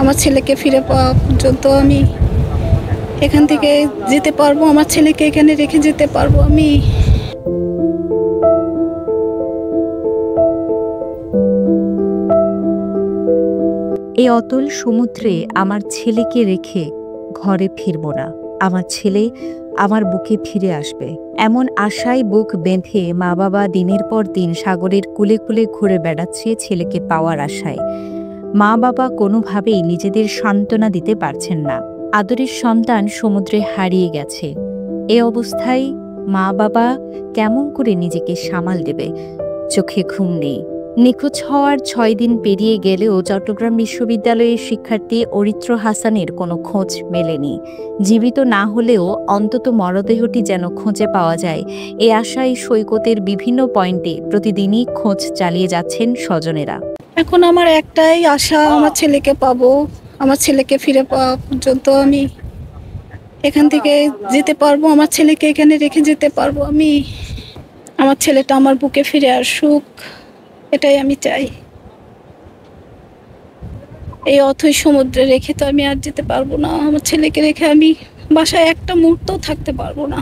আমার ছেলেকে ফিরে পাওয়া পর্যন্ত আমি এখান থেকে যেতে পারবো, আমার ছেলেকে এখানে রেখে যেতে পারবো আমি। এই অতল সমুদ্রে আমার ছেলেকে রেখে ঘরে ফিরব না, আমার ছেলে আমার বুকে ফিরে আসবে, এমন আশায় বুক বেঁধে মা বাবা দিনের পর দিন সাগরের কুলে কুলে ঘুরে বেড়াচ্ছে ছেলেকে পাওয়ার আশায়। মা বাবা কোনোভাবেই নিজেদের সান্ত্বনা দিতে পারছেন না। আদরের সন্তান সমুদ্রে হারিয়ে গেছে। এ অবস্থায় মা বাবা কেমন করে নিজেকে সামাল দেবে? চোখে ঘুম নেই। নিখোঁজ হওয়ার 6 দিন পেরিয়ে গেলেও চট্টগ্রাম বিশ্ববিদ্যালয়ের শিক্ষার্থী অরিত্র হাসানের কোনো খোঁজ মেলেনি। জীবিত না হলেও অন্তত মরদেহটি যেন খুঁজে পাওয়া যায়, এ আশায় সৈকতের বিভিন্ন পয়েন্টে প্রতিদিনই খোঁজ চালিয়ে যাচ্ছেন স্বজনেরা। এখন আমার একটাই আশা, আমার ছেলেকে পাবো, আমার ছেলেকে ফিরে পাওয়া পর্যন্ত আমি এখান থেকে যেতে পারবো, আমার ছেলেকে এখানে রেখে যেতে পারবো আমি। আমার ছেলেটা আমার বুকে ফিরে আসুক, এটাই আমি চাই। এই অথৈ সমুদ্রে রেখে তো আমি আর যেতে পারবো না, আমার ছেলেকে রেখে আমি বাসায় একটা মুহূর্তও থাকতে পারবো না।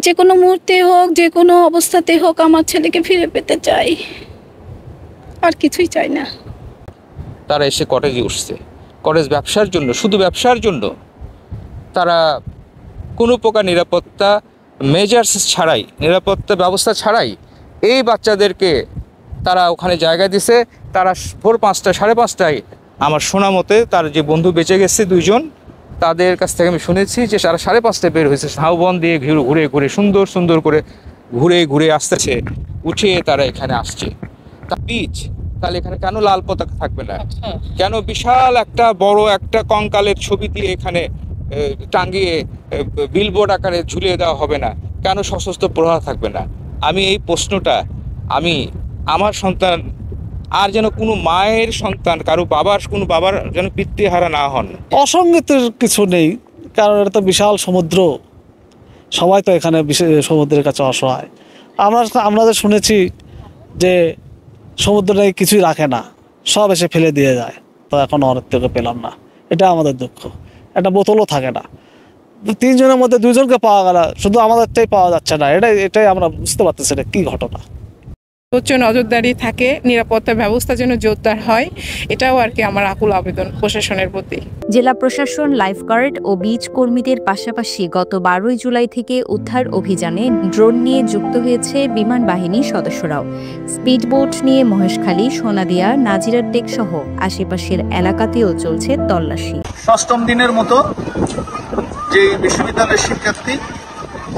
যে কোনো মুহূর্তে হোক, যে কোনো অবস্থাতে হোক, আমার ছেলেকে ফিরে পেতে চাই, আর কিছুই চাই না। তারা এসে কটেজে উঠছে, কটেজ ব্যবসার জন্য, শুধু ব্যবসার জন্য। তারা কোনো প্রকার নিরাপত্তা মেজার্স ছাড়াই, নিরাপত্তা ব্যবস্থা ছাড়াই এই বাচ্চাদেরকে তারা ওখানে জায়গা দিছে। তারা ভোর 5টা, 5:30টায় আমার শোনা মতে তার যে বন্ধু বেঁচে গেছে 2জন, তাদের কাছ থেকে আমি শুনেছি যে তারা 5:30টায় বের হয়েছে, ঝাউবন দিয়ে ঘুরে ঘুরে সুন্দর সুন্দর করে ঘুরে ঘুরে আসতেছে, উঠিয়ে তারা এখানে আসছে। তা বীজ তাহলে এখানে কেন লাল পতাকা থাকবে না? কেন বিশাল একটা বড় একটা কঙ্কালের ছবি দিয়ে এখানে টাঙ্গিয়ে বিলবোর্ড আকারে ঝুলিয়ে দেওয়া হবে না? কেন সশস্ত্র প্রহার থাকবে না? আমি এই প্রশ্নটা, আমি আমার সন্তান আর যেন কোনো মায়ের সন্তান, কোনো বাবার যেন পিতৃহারা না হন। অসঙ্গতির কিছু নেই, কারণ এটা তো বিশাল সমুদ্র, সবাই তো এখানে সমুদ্রের কাছে অসহায়। আমরা যে শুনেছি যে সমুদ্র নাকি কিছুই রাখে না, সব এসে ফেলে দিয়ে যায়, তো এখন অনেক থেকে পেলাম না, এটা আমাদের দুঃখ। একটা বোতলও থাকে না, 3 জনের মধ্যে 2 জনকে পাওয়া গেল, শুধু আমাদেরটাই পাওয়া যাচ্ছে না। এটাই আমরা বুঝতে পারতেছি না কি ঘটনা। উচ্চ নজরদারি থাকে, নিরাপত্তা ব্যবস্থা যেন জোরদার হয়, এটাও আর কি আমার আকুল আবেদন প্রশাসনের প্রতি। জেলা প্রশাসন, লাইফগার্ড ও বিচ কর্মীদের পাশাপাশি গত 12ই জুলাই থেকে উদ্ধার অভিযানে ড্রোন নিয়ে যুক্ত হয়েছে বিমান বাহিনীর সদস্যরাও। স্পিডবোট নিয়ে মহেশখালী, সোনাদিয়া, নাজিরার টেক সহ আশেপাশের এলাকাতেও চলছে তল্লাশি। 6ম দিনের মতো যে বিশ্ববিদ্যালয়ের শিক্ষার্থী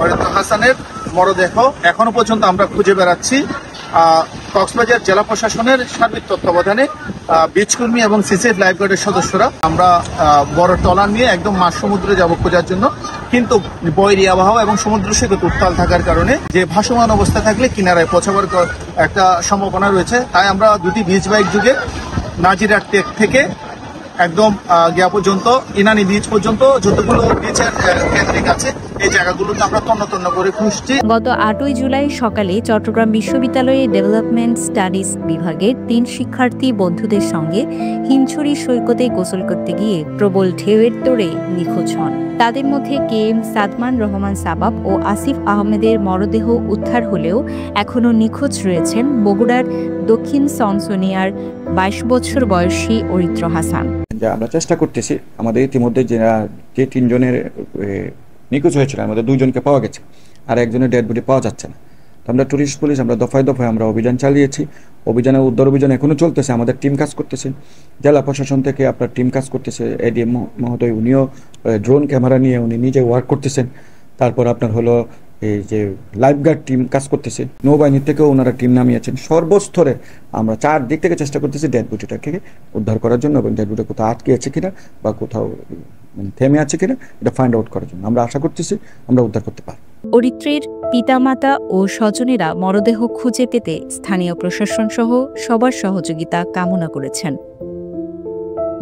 অরিত্র হাসানের মরদেহ এখনো পর্যন্ত আমরা খুঁজে বেড়াচ্ছি। কক্সবাজার জেলা প্রশাসনের সার্বিক তত্ত্বাবধানে বিচকর্মী এবং সিসিএফ লাইফগার্ডের সদস্যরা আমরা বড় ট্রলার নিয়ে একদম মাঝ সমুদ্রে যাব খোঁজার জন্য। কিন্তু বৈরী আবহাওয়া এবং সমুদ্র সৈকত উত্তাল থাকার কারণে যে ভাসমান অবস্থা থাকলে কিনারায় পৌঁছাবার একটা সম্ভাবনা রয়েছে, তাই আমরা 2টি বিচ বাইক যুগে নাজিরার টেক থেকে একদম গিয়া পর্যন্ত, ইনানি বিচ পর্যন্ত যতগুলো বিচের কেন্দ্রিক আছে এই জায়গাগুলোতে আমরা তন্ন করে খুঁজছি। গত 8ই জুলাই সকালে চট্টগ্রাম বিশ্ববিদ্যালয়ের ডেভেলপমেন্ট স্টাডিজ বিভাগের 3 শিক্ষার্থী বন্ধুদের সঙ্গে হিমছড়ি সৈকতে গোসল করতে গিয়ে প্রবল ঢেউয়ের তোড়ে নিখোঁজ হন। তাদের মধ্যে KM সাদমান রহমান সাবাব ও আসিফ আহমেদের মরদেহ উদ্ধার হলেও এখনও নিখোঁজ রয়েছেন বগুড়ার দক্ষিণ সনসনিয়ার 22 বছর বয়সী অরিত্র হাসান। আমরা চেষ্টা করতেছি, আমাদের ইতিমধ্যে যে 3 জনের নিখোঁজ হয়েছিল, আমাদের 2 জনকে পাওয়া গেছে, আর একজনের ডেড বডি পাওয়া যাচ্ছে না। তো আমরা টুরিস্ট পুলিশ, আমরা দফায় দফায় আমরা অভিযান চালিয়েছি। উদ্ধার অভিযান এখনও চলতেছে, আমাদের টিম কাজ করতেছে। জেলা প্রশাসন থেকে আপনার টিম কাজ করতেছে, ADM মহোদয় উনিও ড্রোন ক্যামেরা নিয়ে উনি নিজে ওয়ার্ক করতেছেন। তারপর আপনার হলো এই যে লাইফগার্ড টিম কাজ করতেছে, নৌবাহিনীর থেকেও ওনারা টিম নামিয়েছেন। সর্বস্তরে আমরা 4 দিক থেকে চেষ্টা করতেছি ডেড বডিটাকে উদ্ধার করার জন্য, এবং ডেড বডি কোথাও আটকে আছে কিনা বা কোথাও থেমে আছে কিনা এটা ফাইন্ড আউট করার জন্য আমরা আশা করতেছি আমরা উদ্ধার করতে পারব। অরিত্রের পিতামাতা ও স্বজনেরা মরদেহ খুঁজে পেতে স্থানীয় প্রশাসন সহ সবার সহযোগিতা কামনা করেছেন।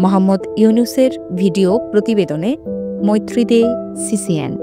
মোহাম্মদ ইউনুসের ভিডিও প্রতিবেদনে মৈত্রী দে, CCN।